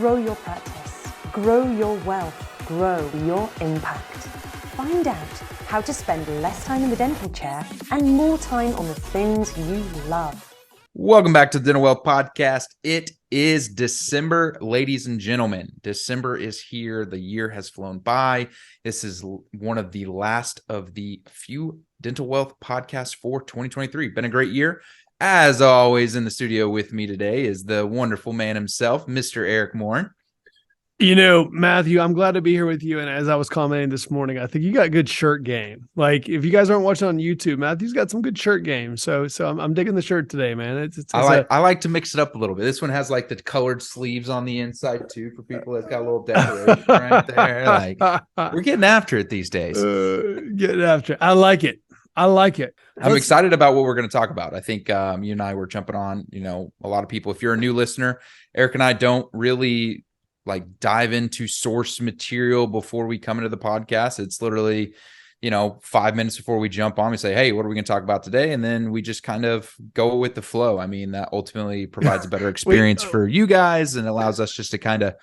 Grow your practice, grow your wealth, grow your impact. Find out how to spend less time in the dental chair and more time on the things you love. Welcome back to the Dental Wealth Podcast. It is December, ladies and gentlemen. December is here. The year has flown by. This is one of the last of the few Dental Wealth podcasts for 2023. Been a great year. As always, in the studio with me today is the wonderful man himself, Mr. Eric Moore. You know, Matthew, I'm glad to be here with you. And as I was commenting this morning, I think you got good shirt game. Like, if you guys aren't watching on YouTube, Matthew's got some good shirt game. So I'm digging the shirt today, man. I like to mix it up a little bit. This one has like the colored sleeves on the inside too for people that's got a little decoration right there. Like, we're getting after it these days. Getting after it. I like it. I'm excited about what we're going to talk about. I think you and I were jumping on, a lot of people. If you're a new listener, Eric and I don't really dive into source material before we come into the podcast. It's literally, 5 minutes before we jump on, we say, hey, what are we going to talk about today? And then we just kind of go with the flow. I mean, that ultimately provides a better experience for you guys and allows us just to kind of,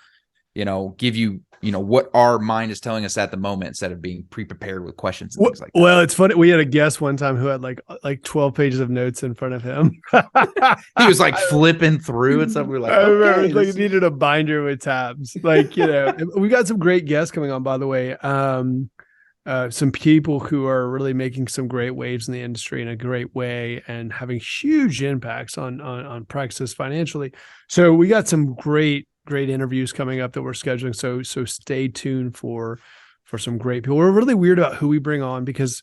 give you, what our mind is telling us at the moment instead of being pre-prepared with questions and things like that. Well, it's funny. We had a guest one time who had like 12 pages of notes in front of him. He was flipping through and stuff. We were like, I remember, he needed a binder with tabs. We got some great guests coming on, by the way. Some people who are really making some great waves in the industry in a great way and having huge impacts on practices financially. So we got some great interviews coming up that we're scheduling. So stay tuned for some great people. We're really weird about who we bring on because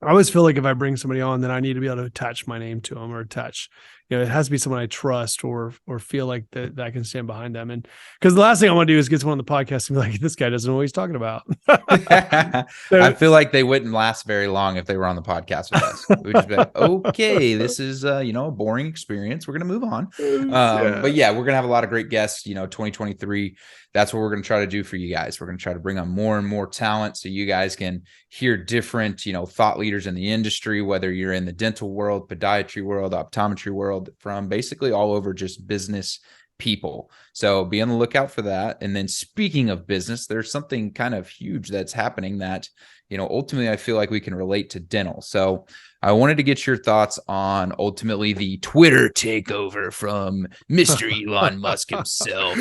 I always feel like if I bring somebody on, then I need to be able to attach my name to them or it has to be someone I trust or feel like that I can stand behind them. And because the last thing I want to do is get someone on the podcast and be like, this guy doesn't know what he's talking about. I feel like they wouldn't last very long if they were on the podcast with us. We'd just be like, okay, this is, a boring experience. We're going to move on. But yeah, we're going to have a lot of great guests, 2023. That's what we're going to try to do for you guys. We're going to try to bring on more and more talent so you guys can hear different, thought leaders in the industry, whether you're in the dental world, podiatry world, optometry world, from basically all over just business people. So be on the lookout for that. And then speaking of business, there's something kind of huge that's happening that, ultimately I feel like we can relate to dental. So I wanted to get your thoughts on ultimately the Twitter takeover from Mr. Elon Musk himself.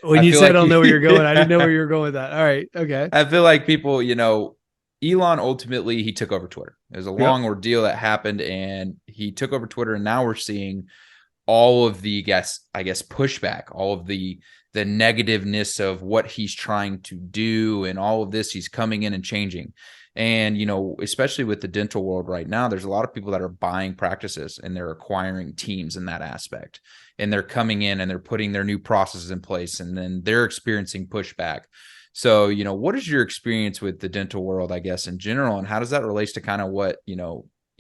When you said, I don't know where you're going, I didn't know where you were going with that. All right. Okay. I feel like people, Elon ultimately, he took over Twitter. It was a long ordeal that happened and he took over Twitter. And now we're seeing all of the, I guess, pushback, all of the negativeness of what he's trying to do and all of this, he's coming in and changing. And, especially with the dental world right now, there's a lot of people that are buying practices and they're acquiring teams in that aspect. And they're coming in and they're putting their new processes in place and then they're experiencing pushback. So, what is your experience with the dental world, I guess, in general? And how does that relate to kind of what,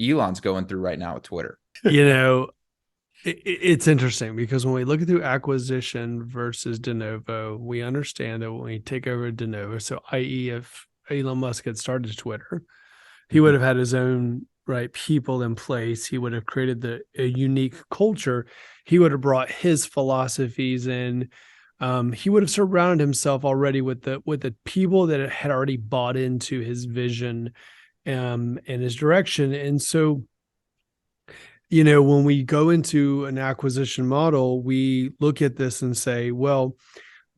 Elon's going through right now with Twitter? It's interesting because when we look through acquisition versus de novo, we understand that when we take over de novo, so i.e. if Elon Musk had started Twitter, he would have had his own people in place. He would have created a unique culture. He would have brought his philosophies in. He would have surrounded himself already with the people that had already bought into his vision and his direction. And so, when we go into an acquisition model, we look at this and say, well,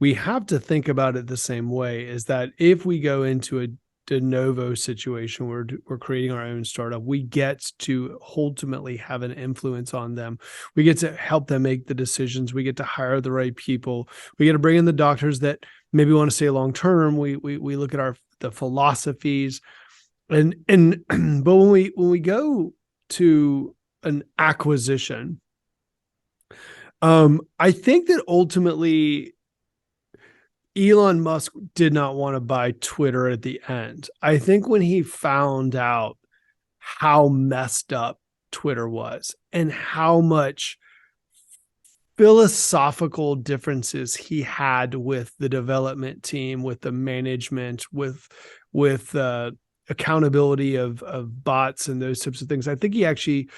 we have to think about it the same way, is that if we go into a de novo situation where we're creating our own startup, we get to ultimately have an influence on them. We get to help them make the decisions. We get to hire the right people. We get to bring in the doctors that maybe want to stay long term. We look at the philosophies, and but when we go to an acquisition, I think that ultimately Elon Musk did not want to buy Twitter at the end. I think when he found out how messed up Twitter was and how much philosophical differences he had with the development team, with the management, with accountability of bots and those types of things, I think he actually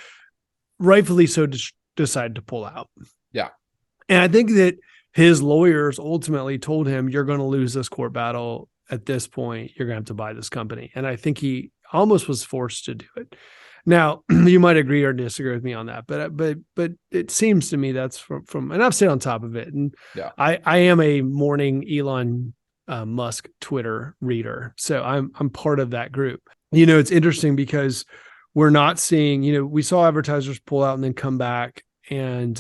rightfully so decided to pull out. Yeah. And I think that his lawyers ultimately told him, you're going to lose this court battle. At this point, you're going to have to buy this company. And I think he almost was forced to do it. Now, you might agree or disagree with me on that, but it seems to me that's from and I've stayed on top of it. And yeah. I am a morning Elon Musk Twitter reader. So I'm part of that group. You know, it's interesting because we're not seeing, you know, we saw advertisers pull out and then come back, and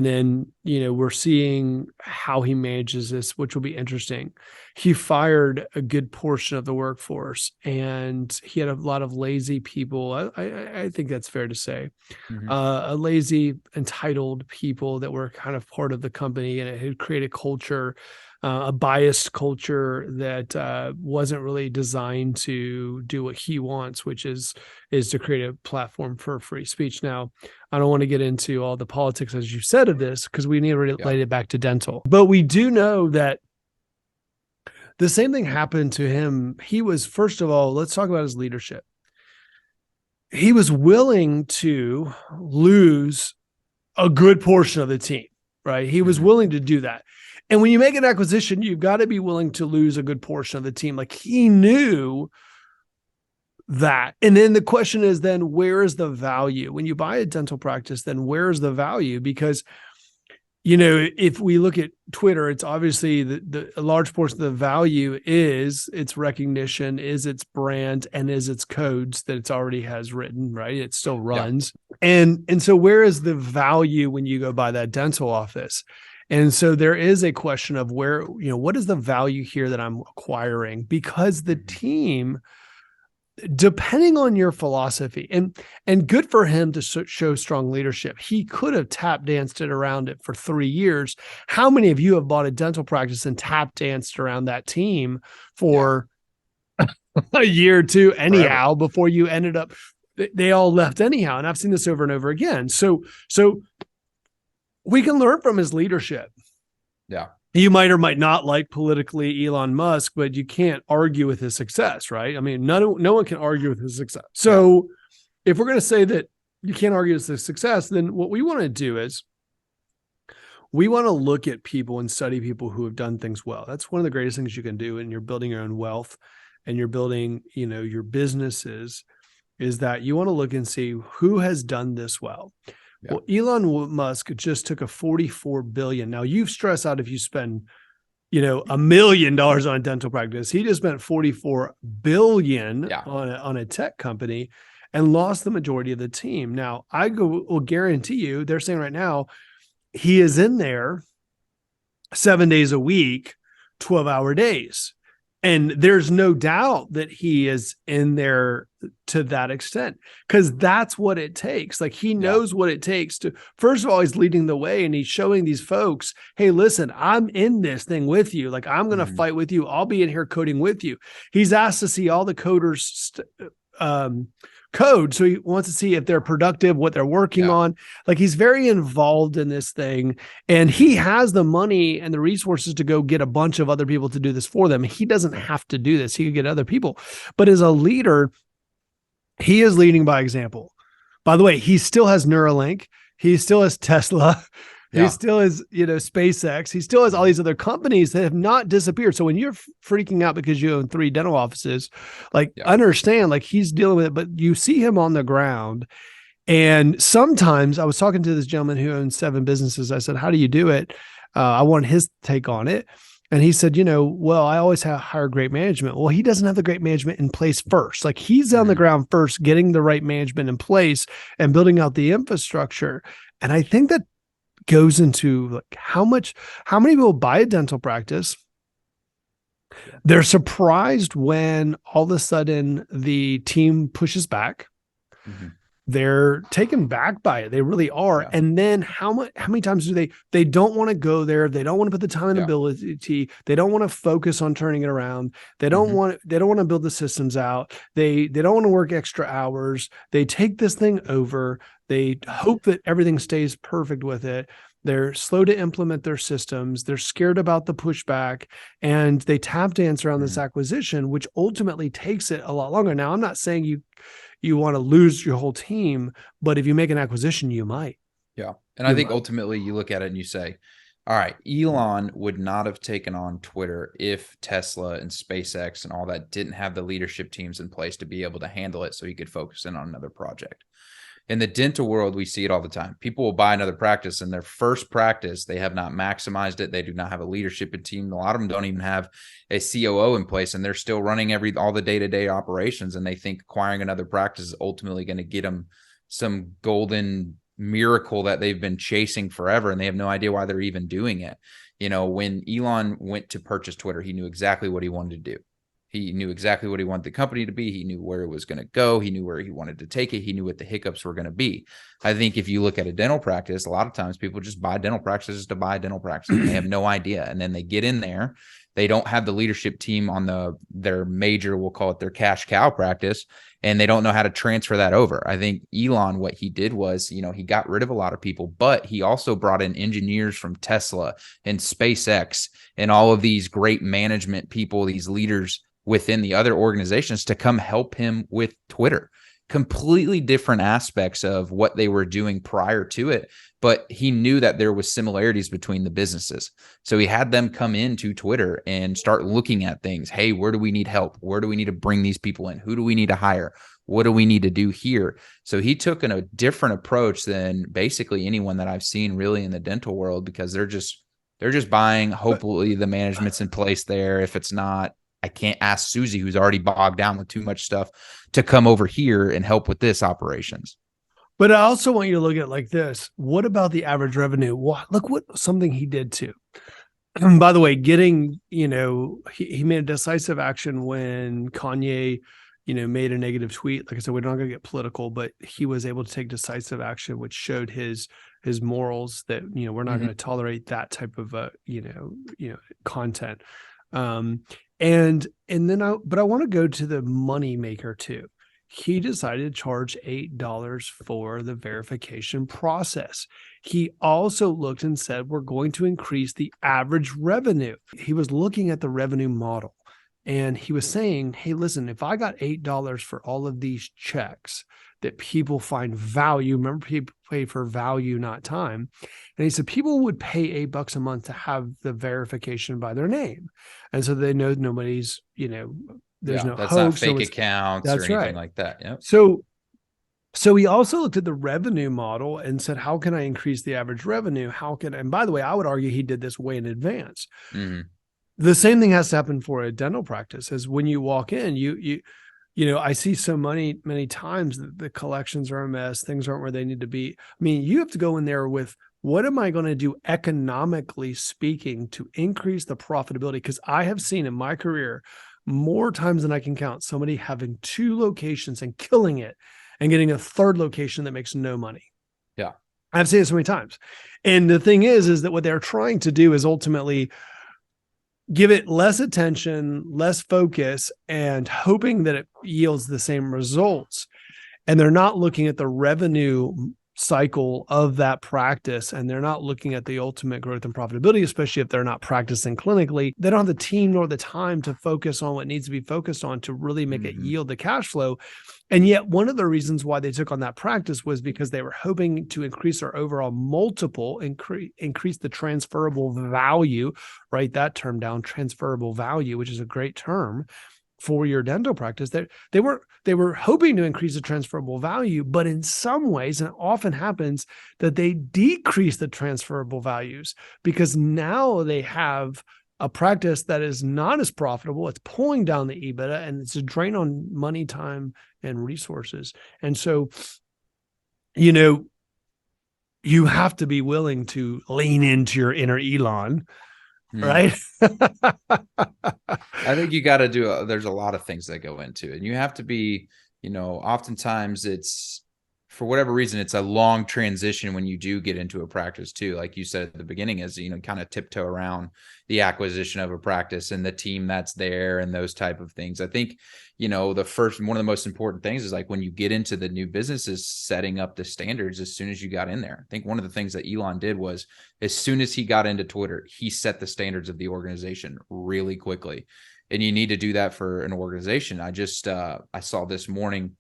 then, you know, we're seeing how he manages this, which will be interesting. He fired a good portion of the workforce, and he had a lot of lazy people. I think that's fair to say. Mm-hmm. A lazy, entitled people that were kind of part of the company, and it had created culture, a biased culture that wasn't really designed to do what he wants, which is to create a platform for free speech. Now, I don't want to get into all the politics, as you said, of this, because we need to relate it back to dental. But we do know that the same thing happened to him. He was, first of all, let's talk about his leadership. He was willing to lose a good portion of the team, right? He was willing to do that. And when you make an acquisition, you've got to be willing to lose a good portion of the team. Like, he knew that. And then the question is, then where is the value? When you buy a dental practice, then where is the value? Because, you know, if we look at Twitter, it's obviously a large portion of the value is its recognition, is its brand, and is its codes that it already has written, right? It still runs. Yeah. And so where is the value when you go buy that dental office? And so there is a question of where, you know, what is the value here that I'm acquiring? Because the team, depending on your philosophy, and good for him to show strong leadership. He could have tap danced it around it for 3 years. How many of you have bought a dental practice and tap danced around that team for a year or two anyhow, before you ended up, they all left anyhow. And I've seen this over and over again. So we can learn from his leadership. Yeah. You might or might not like politically Elon Musk, but you can't argue with his success, right? I mean, no one can argue with his success. So if we're going to say that you can't argue with his success, then what we want to do is we want to look at people and study people who have done things well. That's one of the greatest things you can do when you're building your own wealth and you're building, you know, your businesses, is that you want to look and see who has done this well. Yeah. Well, Elon Musk just took a $44 billion. Now, you've stressed out if you spend, you know, $1 million on a dental practice. He just spent $44 billion on a tech company and lost the majority of the team. Now, will guarantee you, they're saying right now, he is in there 7 days a week, 12-hour days. And there's no doubt that he is in there to that extent, because that's what it takes. Like, he knows what it takes to, first of all, he's leading the way and he's showing these folks, hey, listen, I'm in this thing with you. Like, I'm going to fight with you. I'll be in here coding with you. He's asked to see all the coders code. So he wants to see if they're productive, what they're working on. Like, he's very involved in this thing, and he has the money and the resources to go get a bunch of other people to do this for them. He doesn't have to do this. He could get other people, but as a leader, he is leading by example. By the way, he still has Neuralink. He still has Tesla. He still has, you know, SpaceX. He still has all these other companies that have not disappeared. So when you're freaking out because you own 3 dental offices, like, understand, like, he's dealing with it, but you see him on the ground. And sometimes I was talking to this gentleman who owns 7 businesses. I said, how do you do it? I want his take on it. And he said, you know, well, I always hire great management. Well, he doesn't have the great management in place first. Like, he's on the ground first, getting the right management in place and building out the infrastructure. And I think that goes into, like, how many people buy a dental practice. They're surprised when all of a sudden the team pushes back. They're taken back by it. They really are. Yeah. And then how many times do they don't want to go there. They don't want to put the time and ability. They don't want to focus on turning it around. They don't want to build the systems out. They don't want to work extra hours. They take this thing over. They hope that everything stays perfect with it. They're slow to implement their systems. They're scared about the pushback, and they tap dance around this acquisition, which ultimately takes it a lot longer. Now, I'm not saying you want to lose your whole team, but if you make an acquisition, you might. Yeah. And I think ultimately you look at it and you say, All right. Elon would not have taken on Twitter if Tesla and SpaceX and all that didn't have the leadership teams in place to be able to handle it so he could focus in on another project. In the dental world, we see it all the time. People will buy another practice, and their first practice, they have not maximized it. They do not have a leadership team. A lot of them don't even have a COO in place, and they're still running all the day-to-day operations, and they think acquiring another practice is ultimately going to get them some golden miracle that they've been chasing forever, and they have no idea why they're even doing it. You know, when Elon went to purchase Twitter, he knew exactly what he wanted to do. He knew exactly what he wanted the company to be. He knew where it was going to go. He knew where he wanted to take it. He knew what the hiccups were going to be. I think if you look at a dental practice, a lot of times people just buy dental practices to buy dental practices. They have no idea. And then they get in there. They don't have the leadership team on their major, we'll call it their cash cow practice, and they don't know how to transfer that over. I think Elon, what he did was, you know, he got rid of a lot of people, but he also brought in engineers from Tesla and SpaceX and all of these great management people, these leaders within the other organizations to come help him with Twitter. Completely different aspects of what they were doing prior to it, but he knew that there was similarities between the businesses. So he had them come into Twitter and start looking at things. Hey, where do we need help? Where do we need to bring these people in? Who do we need to hire? What do we need to do here? So he took a different approach than basically anyone that I've seen really in the dental world, because they're just buying. Hopefully the management's in place there. If it's not, I can't ask Susie, who's already bogged down with too much stuff, to come over here and help with this operations. But I also want you to look at it like this. What about the average revenue? Look what something he did too. By the way, getting, you know, he made a decisive action when Kanye, you know, made a negative tweet. Like I said, we're not going to get political, but he was able to take decisive action, which showed his morals that, you know, we're not going to tolerate that type of, content. And then I want to go to the money maker too. He decided to charge $8 for the verification process. He also looked and said, we're going to increase the average revenue. He was looking at the revenue model, and he was saying, hey, listen, if I got $8 for all of these checks that people find value, remember, people pay for value, not time. And he said, people would pay $8 a month to have the verification by their name. And so they know nobody's, you know, there's no that's hoax, not fake accounts or anything like that. Yep. So he also looked at the revenue model and said, how can I increase the average revenue? And by the way, I would argue he did this way in advance. Mm-hmm. The same thing has to happen for a dental practice. As when you walk in, you know, I see so many times that the collections are a mess. Things aren't where they need to be. I mean, you have to go in there with, what am I going to do economically speaking to increase the profitability? Because I have seen in my career more times than I can count somebody having 2 locations and killing it and getting a third location that makes no money. Yeah. I've seen it so many times. And the thing is that what they're trying to do is ultimately give it less attention, less focus, and hoping that it yields the same results. And they're not looking at the revenue cycle of that practice, and they're not looking at the ultimate growth and profitability, especially if they're not practicing clinically. They don't have the team nor the time to focus on what needs to be focused on to really make it yield the cash flow. And yet one of the reasons why they took on that practice was because they were hoping to increase their overall multiple, increase the transferable value, write that term down, transferable value, which is a great term for your dental practice. They were hoping to increase the transferable value, but in some ways, and it often happens, that they decrease the transferable values because now they have a practice that is not as profitable. It's pulling down the EBITDA, and it's a drain on money, time, and resources. And so, you know, you have to be willing to lean into your inner Elon, right? I think you got to do, there's a lot of things that go into it, and you have to be, you know, oftentimes it's, for whatever reason, it's a long transition when you do get into a practice too. Like you said at the beginning, is, you know, kind of tiptoe around the acquisition of a practice and the team that's there and those type of things. I think, you know, one of the most important things is like when you get into the new businesses, setting up the standards as soon as you got in there. I think one of the things that Elon did was, as soon as he got into Twitter, he set the standards of the organization really quickly. And you need to do that for an organization. I saw this morning,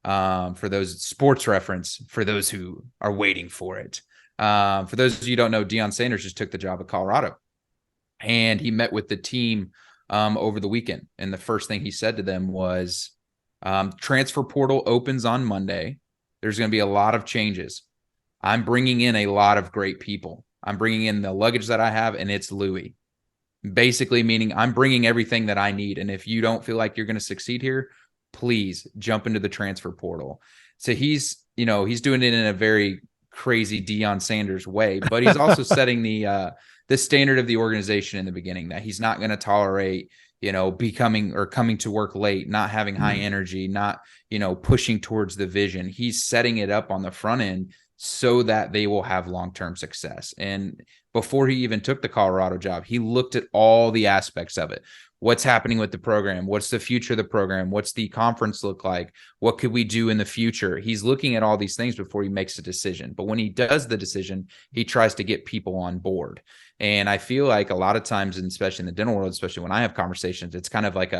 for those sports reference, for those who are waiting for it, For those of you who don't know, Deion Sanders just took the job at Colorado, and he met with the team over the weekend. And the first thing he said to them was, transfer portal opens on Monday. There's going to be a lot of changes. I'm bringing in a lot of great people. I'm bringing in the luggage that I have, and it's Louis. Basically meaning I'm bringing everything that I need. And if you don't feel like you're going to succeed here, please jump into the transfer portal. So he's doing it in a very crazy Deion Sanders way, but he's also setting the standard of the organization in the beginning, that he's not going to tolerate, becoming or coming to work late, not having high energy, not, pushing towards the vision. He's setting it up on the front end so that they will have long-term success. And before he even took the Colorado job, he looked at all the aspects of it. What's happening with the program? What's the future of the program? What's the conference look like? What could we do in the future? He's looking at all these things before he makes a decision. But when he does the decision, he tries to get people on board. And I feel like a lot of times, and especially in the dental world, especially when I have conversations, it's kind of like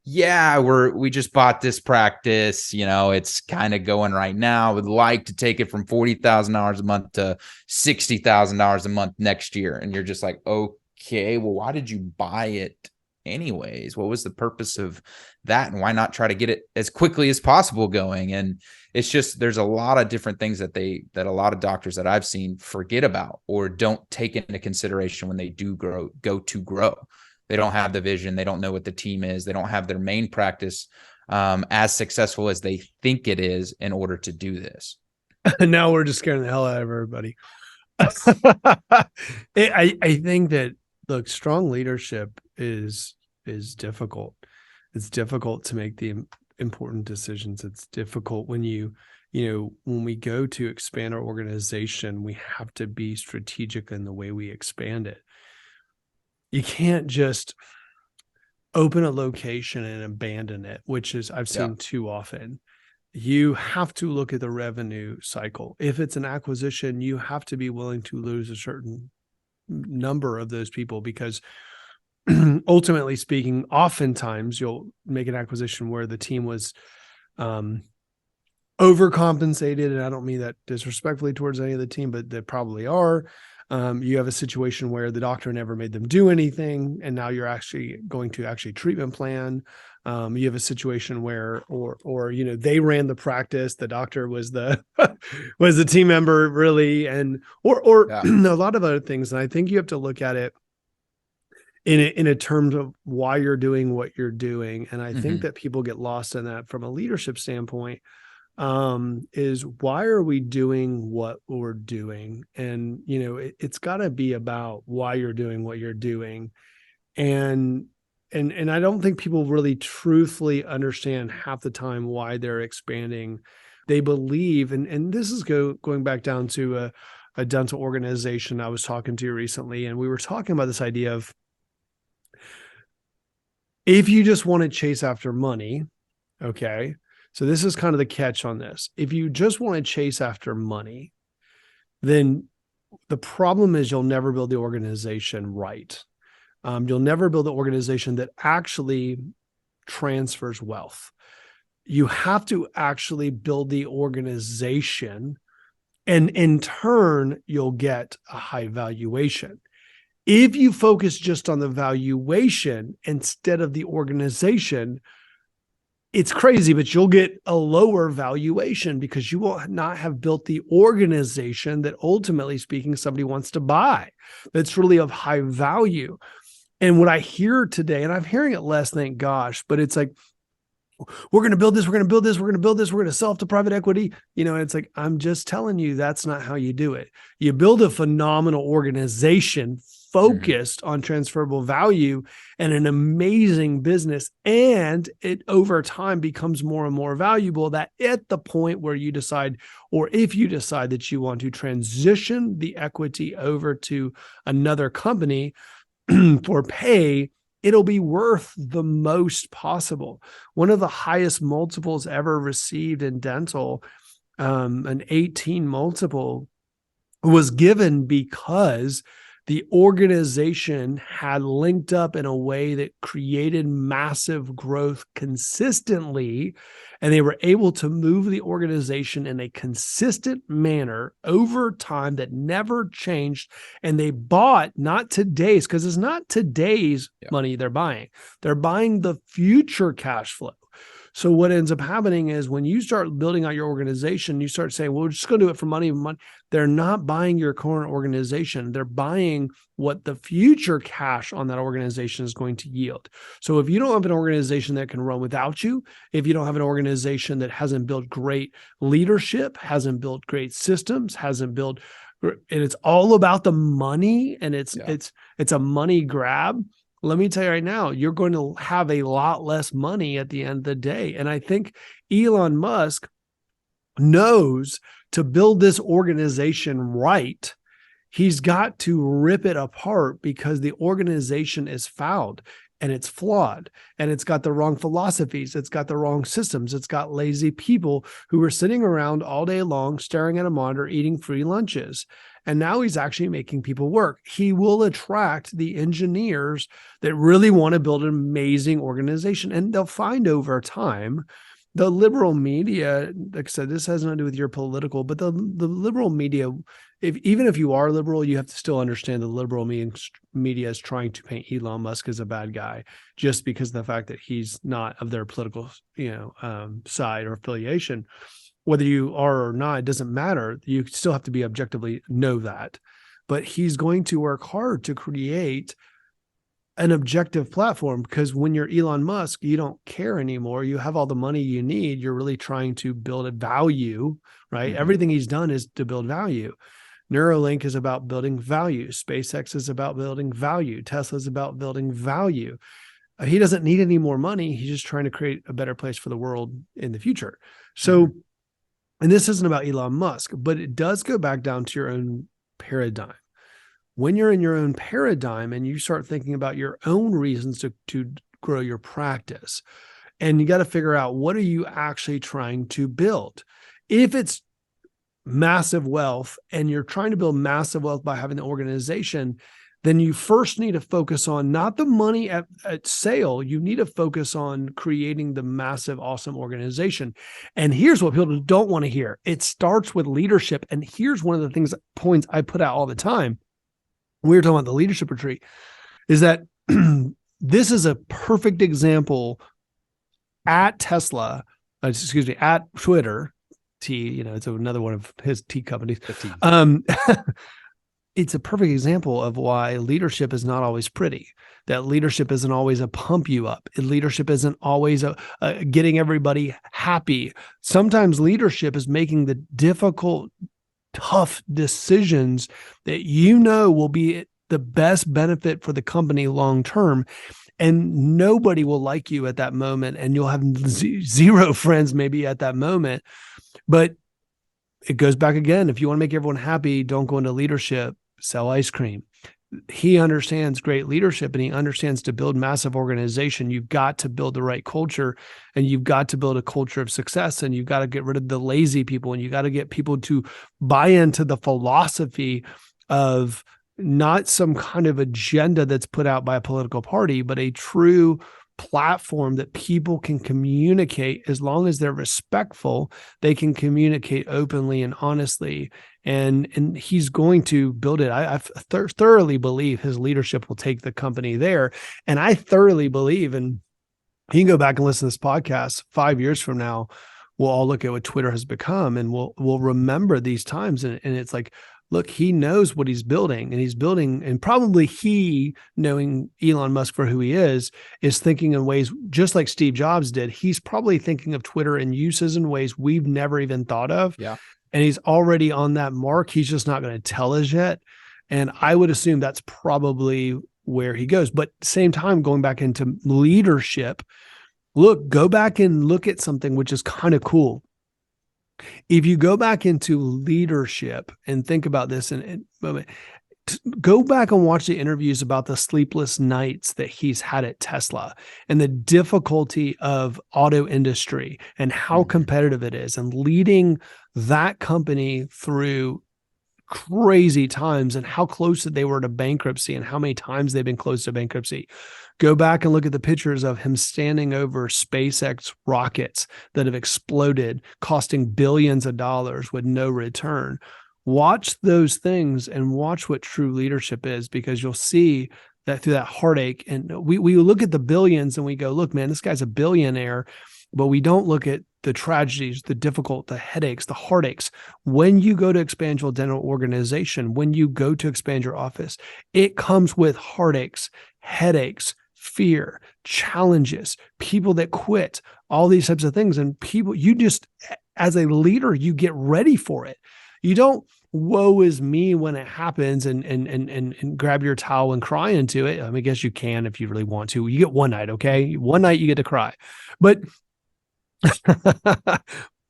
we just bought this practice, it's kind of going right now. Would like to take it from $40,000 a month to $60,000 a month next year. And you're just like, okay, well, why did you buy it anyways? What was the purpose of that? And why not try to get it as quickly as possible going? And it's just, there's a lot of different things that a lot of doctors that I've seen forget about or don't take into consideration when they do go to grow. They don't have the vision. They don't know what the team is. They don't have their main practice as successful as they think it is in order to do this. And now we're just scaring the hell out of everybody. I think that, look, strong leadership is difficult. It's difficult to make the important decisions. It's difficult when when we go to expand our organization, we have to be strategic in the way we expand it. You can't just open a location and abandon it, which is I've seen too often. You have to look at the revenue cycle. If it's an acquisition, you have to be willing to lose a certain number of those people, because ultimately speaking, oftentimes you'll make an acquisition where the team was overcompensated. And I don't mean that disrespectfully towards any of the team, but they probably are. You have a situation where the doctor never made them do anything, and now you're actually going to treatment plan. You have a situation where, or they ran the practice, the doctor was the was the team member really, and or a lot of other things. And I think you have to look at it in a terms of why you're doing what you're doing. And I think that people get lost in that from a leadership standpoint. Is why are we doing what we're doing? And, it's got to be about why you're doing what you're doing. And I don't think people really truthfully understand half the time why they're expanding. They believe, and this is going back down to a dental organization I was talking to recently, and we were talking about this idea of, if you just want to chase after money, okay, so this is kind of the catch on this. If you just want to chase after money, then the problem is you'll never build the organization right. You'll never build an organization that actually transfers wealth. You have to actually build the organization, and in turn, you'll get a high valuation. If you focus just on the valuation instead of the organization, it's crazy, but you'll get a lower valuation because you will not have built the organization that, ultimately speaking, somebody wants to buy, that's really of high value. And what I hear today, and I'm hearing it less, thank gosh, but it's like, we're going to build this, we're going to build this, we're going to build this, we're going to sell it to private equity. And it's like, I'm just telling you, that's not how you do it. You build a phenomenal organization focused on transferable value and an amazing business. And it over time becomes more and more valuable, that at the point where you decide, or if you decide that you want to transition the equity over to another company for pay, it'll be worth the most possible. One of the highest multiples ever received in dental, an 18 multiple, was given because the organization had linked up in a way that created massive growth consistently, and they were able to move the organization in a consistent manner over time that never changed. And they bought not today's, because it's not today's money they're buying. They're buying the future cash flow. So what ends up happening is when you start building out your organization, you start saying, well, we're just going to do it for money. They're not buying your current organization. They're buying what the future cash on that organization is going to yield. So if you don't have an organization that can run without you, if you don't have an organization that hasn't built great leadership, hasn't built great systems, hasn't built, and it's all about the money, and it's a money grab. Let me tell you right now, you're going to have a lot less money at the end of the day. And I think Elon Musk knows to build this organization right, he's got to rip it apart, because the organization is fouled and it's flawed and it's got the wrong philosophies. It's got the wrong systems. It's got lazy people who are sitting around all day long, staring at a monitor, eating free lunches. And now he's actually making people work. He will attract the engineers that really want to build an amazing organization. And they'll find over time, the liberal media, like I said, this has nothing to do with your political, but the liberal media, even if you are liberal, you have to still understand the liberal media is trying to paint Elon Musk as a bad guy just because of the fact that he's not of their political, side or affiliation. Whether you are or not, it doesn't matter. You still have to be objectively know that. But he's going to work hard to create an objective platform, because when you're Elon Musk, you don't care anymore. You have all the money you need. You're really trying to build a value, right? Mm-hmm. Everything he's done is to build value. Neuralink is about building value. SpaceX is about building value. Tesla is about building value. He doesn't need any more money. He's just trying to create a better place for the world in the future. So, and this isn't about Elon Musk, but it does go back down to your own paradigm. When you're in your own paradigm and you start thinking about your own reasons to grow your practice, and you got to figure out, what are you actually trying to build? If it's massive wealth and you're trying to build massive wealth by having the organization, then you first need to focus on not the money at sale. You need to focus on creating the massive, awesome organization. And here's what people don't want to hear. It starts with leadership. And here's one of the points I put out all the time. We were talking about the leadership retreat, is that this is a perfect example at Tesla, at Twitter, it's another one of his T companies. It's a perfect example of why leadership is not always pretty, that leadership isn't always a pump you up. Leadership isn't always a getting everybody happy. Sometimes leadership is making the difficult, tough decisions that will be the best benefit for the company long term. And nobody will like you at that moment, and you'll have zero friends maybe at that moment. But it goes back again. If you want to make everyone happy, don't go into leadership, sell ice cream. He understands great leadership, and he understands to build massive organization, you've got to build the right culture, and you've got to build a culture of success, and you've got to get rid of the lazy people, and you got to get people to buy into the philosophy of not some kind of agenda that's put out by a political party, but a true platform that people can communicate. As long as they're respectful, they can communicate openly and honestly. And he's going to build it. I thoroughly believe his leadership will take the company there. And I thoroughly believe, and you can go back and listen to this podcast 5 years from now, we'll all look at what Twitter has become, and we'll remember these times. And it's like, look, he knows what he's building, and probably he, knowing Elon Musk for who he is thinking in ways just like Steve Jobs did. He's probably thinking of Twitter in uses and ways we've never even thought of. Yeah. And he's already on that mark. He's just not going to tell us yet. And I would assume that's probably where he goes. But same time, going back into leadership, go back and look at something which is kind of cool. If you go back into leadership and think about this, and go back and watch the interviews about the sleepless nights that he's had at Tesla and the difficulty of auto industry and how competitive it is, and leading that company through crazy times and how close they were to bankruptcy and how many times they've been close to bankruptcy. Go back and look at the pictures of him standing over SpaceX rockets that have exploded, costing billions of dollars with no return. Watch those things and watch what true leadership is, because you'll see that through that heartache. And we look at the billions and we go, look, man, this guy's a billionaire, but we don't look at the tragedies, the difficult, the headaches, the heartaches. When you go to expand your dental organization, when you go to expand your office, it comes with heartaches, headaches, fear, challenges, people that quit, all these types of things. And people, you just, as a leader, you get ready for it. You don't woe is me when it happens and grab your towel and cry into it. I mean, I guess you can if you really want to. You get one night, okay? One night you get to cry. But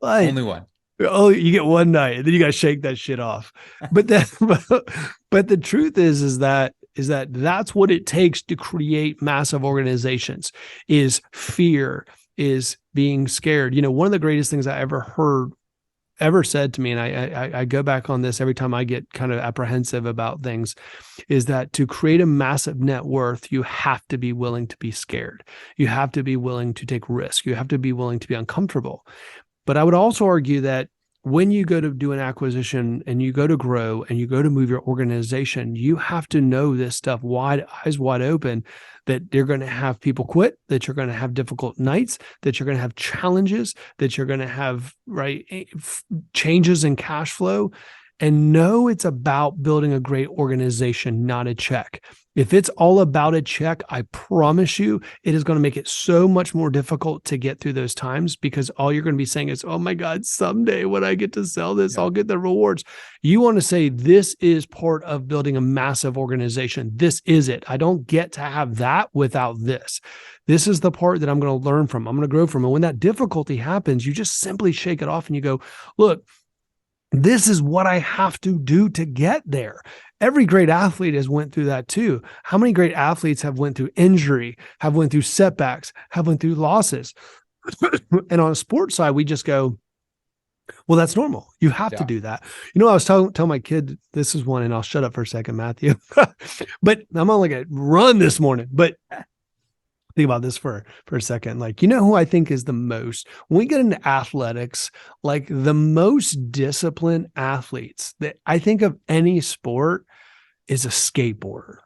only one. Oh, you get one night and then you got to shake that shit off. But but the truth is that that's what it takes to create massive organizations, is fear, is being scared. You know, one of the greatest things I ever said to me, and I go back on this every time I get kind of apprehensive about things, is that to create a massive net worth, you have to be willing to be scared. You have to be willing to take risk. You have to be willing to be uncomfortable. But I would also argue that when you go to do an acquisition and you go to grow and you go to move your organization, you have to know this stuff eyes wide open, that you're going to have people quit, that you're going to have difficult nights, that you're going to have challenges, that you're going to have changes in cash flow. And know it's about building a great organization, not a check. If it's all about a check, I promise you, it is going to make it so much more difficult to get through those times, because all you're going to be saying is, oh my God, someday when I get to sell this, I'll get the rewards. You want to say, this is part of building a massive organization. This is it. I don't get to have that without this. This is the part that I'm going to learn from. I'm going to grow from. And when that difficulty happens, you just simply shake it off and you go, look, this is what I have to do to get there. Every great athlete has went through that too. How many great athletes have went through injury, have went through setbacks, have went through losses? And on a sports side, we just go, well, that's normal. You have to do that. You know, I was telling my kid, this is one, and I'll shut up for a second, Matthew, but I'm on like a run this morning, but think about this for a second. Like, you know who I think is the most, when we get into athletics, like the most disciplined athletes that I think of any sport is a skateboarder.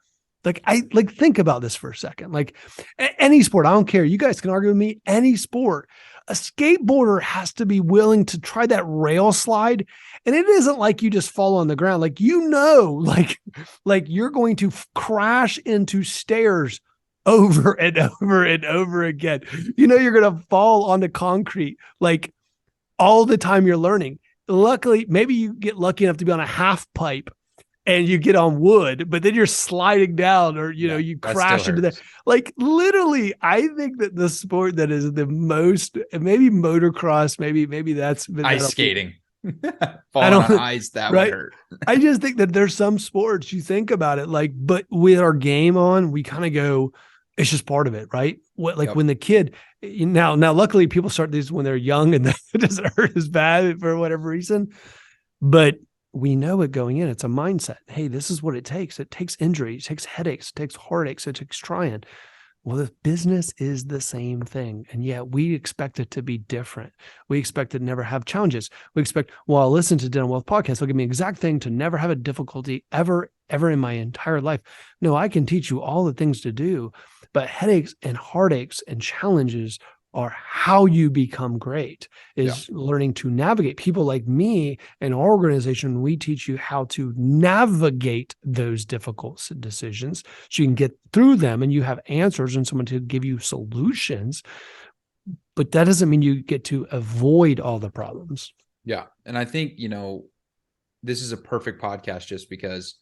Like, think about this for a second. Like any sport, I don't care. You guys can argue with me, any sport. A skateboarder has to be willing to try that rail slide. And it isn't like you just fall on the ground. Like, you know, like you're going to crash into stairs over and over and over again. You know, you're going to fall on the concrete like all the time you're learning. Luckily, maybe you get lucky enough to be on a half pipe and you get on wood, but then you're sliding down, or, you know, you crash into that. Like, literally, I think that the sport that is the most, maybe motocross, maybe that's ice skating. Falling on ice, that would hurt. I just think that there's some sports, you think about it, like, but with our game on, we kind of go, it's just part of it, right? When the kid, now, luckily people start these when they're young and it doesn't hurt as bad for whatever reason, but we know it going in. It's a mindset. Hey, this is what it takes. It takes injury. It takes headaches. It takes heartaches. It takes trying. Well, the business is the same thing. And yet we expect it to be different. We expect it to never have challenges. We expect, well, I'll listen to Dental Wealth Podcast. They'll give me the exact thing to never have a difficulty ever in my entire life. No, I can teach you all the things to do, but headaches and heartaches and challenges are how you become great, is learning to navigate. People like me and our organization, we teach you how to navigate those difficult decisions so you can get through them and you have answers and someone to give you solutions. But that doesn't mean you get to avoid all the problems. Yeah. And I think, you know, this is a perfect podcast just because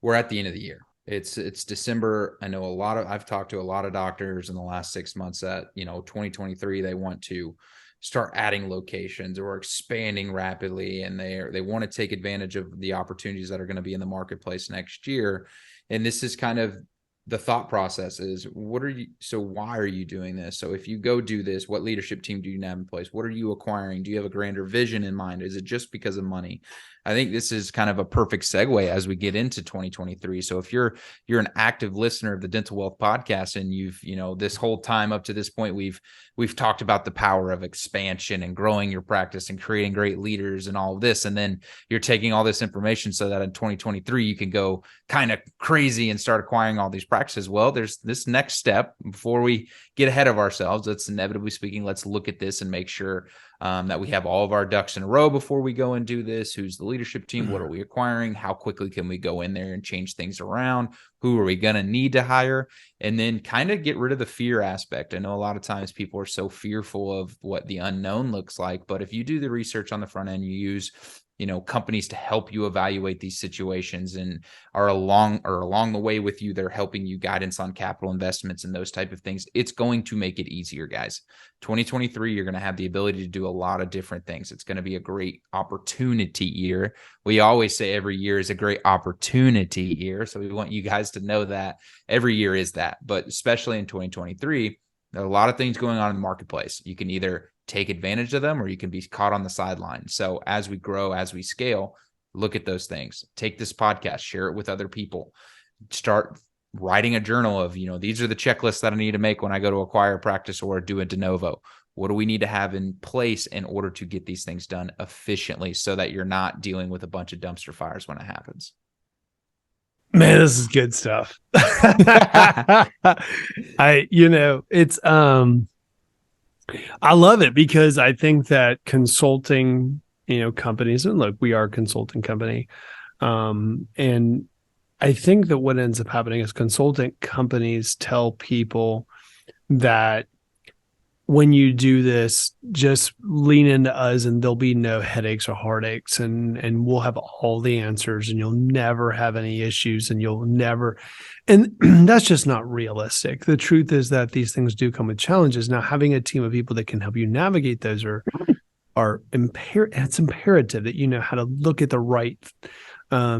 we're at the end of the year. It's December. I know I've talked to a lot of doctors in the last 6 months that, you know, 2023, they want to start adding locations or expanding rapidly. And they want to take advantage of the opportunities that are going to be in the marketplace next year. And this is kind of the thought process is, why are you doing this? So if you go do this, what leadership team do you have in place? What are you acquiring? Do you have a grander vision in mind? Is it just because of money? I think this is kind of a perfect segue as we get into 2023. So if you're an active listener of the Dental Wealth Podcast, and you've, this whole time up to this point, we've talked about the power of expansion and growing your practice and creating great leaders and all of this. And then you're taking all this information so that in 2023, you can go kind of crazy and start acquiring all these practices. Well, there's this next step before we get ahead of ourselves. Let's inevitably speaking, let's look at this and make sure that we have all of our ducks in a row before we go and do this. Who's the leadership team? What are we acquiring? How quickly can we go in there and change things around? Who are we going to need to hire? And then kind of get rid of the fear aspect. I know a lot of times people are so fearful of what the unknown looks like, but if you do the research on the front end, you use companies to help you evaluate these situations and are along the way with you. They're helping you guidance on capital investments and those type of things. It's going to make it easier, guys. 2023, you're going to have the ability to do a lot of different things. It's going to be a great opportunity year. We always say every year is a great opportunity year. So we want you guys to know that every year is that, but especially in 2023, there are a lot of things going on in the marketplace. You can either take advantage of them or you can be caught on the sideline. So as we grow, as we scale, look at those things. Take this podcast, share it with other people. Start writing a journal of, these are the checklists that I need to make when I go to acquire a practice or do a de novo. What do we need to have in place in order to get these things done efficiently so that you're not dealing with a bunch of dumpster fires when it happens? Man, this is good stuff. I love it because I think that consulting, companies, and look, we are a consulting company. And I think that what ends up happening is consulting companies tell people that when you do this, just lean into us and there'll be no headaches or heartaches, and we'll have all the answers and you'll never have any issues and and that's just not realistic. The truth is that these things do come with challenges. Now, having a team of people that can help you navigate those it's imperative that you know how to look at the right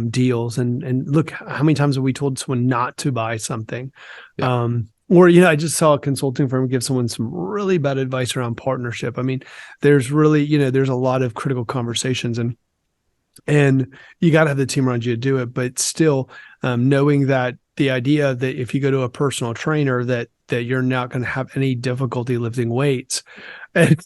deals and look, how many times have we told someone not to buy something? Yeah. I just saw a consulting firm give someone some really bad advice around partnership. I mean, there's really, there's a lot of critical conversations and you got to have the team around you to do it. But still, knowing that the idea that if you go to a personal trainer, that you're not going to have any difficulty lifting weights and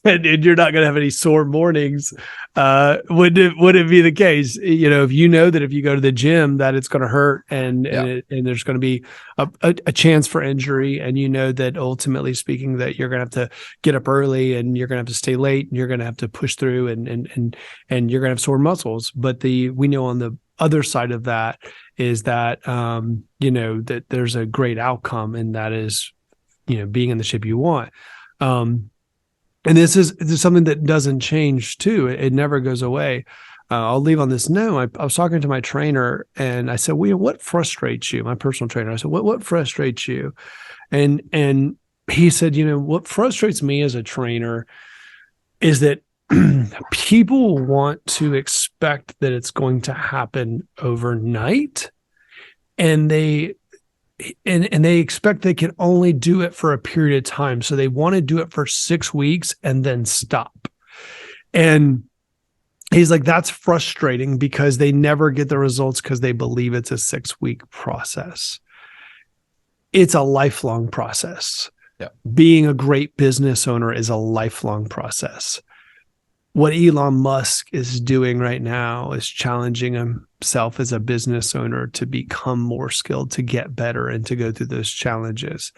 you're not going to have any sore mornings, would it be the case? If you know that if you go to the gym that it's going to hurt and there's going to be a chance for injury, and that ultimately speaking that you're going to have to get up early and you're going to have to stay late and you're going to have to push through and you're going to have sore muscles. But we know on the other side of that is that that there's a great outcome, and that is being in the shape you want. And this is something that doesn't change too. It never goes away. I'll leave on this note. I was talking to my trainer and I said, what frustrates you? My personal trainer. I said, what frustrates you? And he said, what frustrates me as a trainer is that people want to expect that it's going to happen overnight, and they expect they can only do it for a period of time. So they want to do it for 6 weeks and then stop. And he's like, that's frustrating because they never get the results because they believe it's a 6-week process. It's a lifelong process. Yeah. Being a great business owner is a lifelong process. What Elon Musk is doing right now is challenging himself as a business owner to become more skilled, to get better, and to go through those challenges.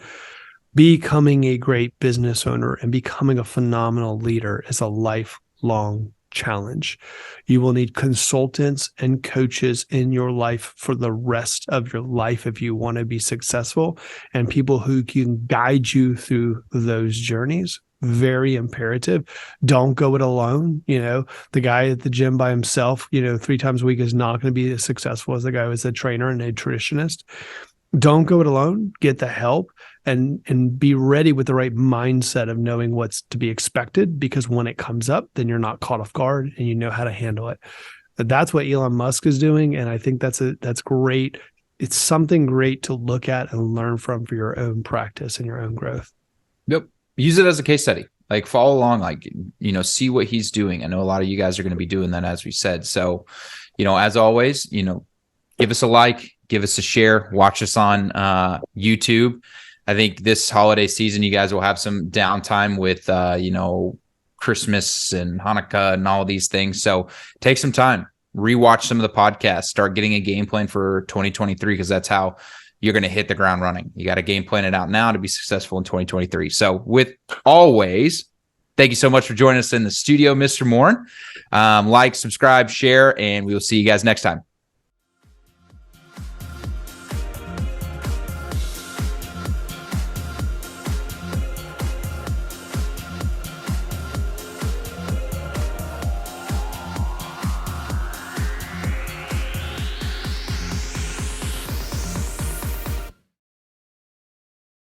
Becoming a great business owner and becoming a phenomenal leader is a lifelong challenge. You will need consultants and coaches in your life for the rest of your life if you want to be successful, and people who can guide you through those journeys. Very imperative. Don't go it alone. The guy at the gym by himself, 3 times a week is not going to be as successful as the guy who is a trainer and a nutritionist. Don't go it alone. Get the help and be ready with the right mindset of knowing what's to be expected, because when it comes up, then you're not caught off guard and you know how to handle it. But that's what Elon Musk is doing. And I think that's great. It's something great to look at and learn from for your own practice and your own growth. Yep. Use it as a case study, like follow along, see what he's doing. I know a lot of you guys are going to be doing that, as we said. So, as always, give us a like, give us a share, watch us on YouTube. I think this holiday season, you guys will have some downtime with, Christmas and Hanukkah and all these things. So take some time, rewatch some of the podcasts, start getting a game plan for 2023, because that's how you're going to hit the ground running. You got to game plan it out now to be successful in 2023. So with always, thank you so much for joining us in the studio, Mr. Morin. Like, subscribe, share, and we will see you guys next time.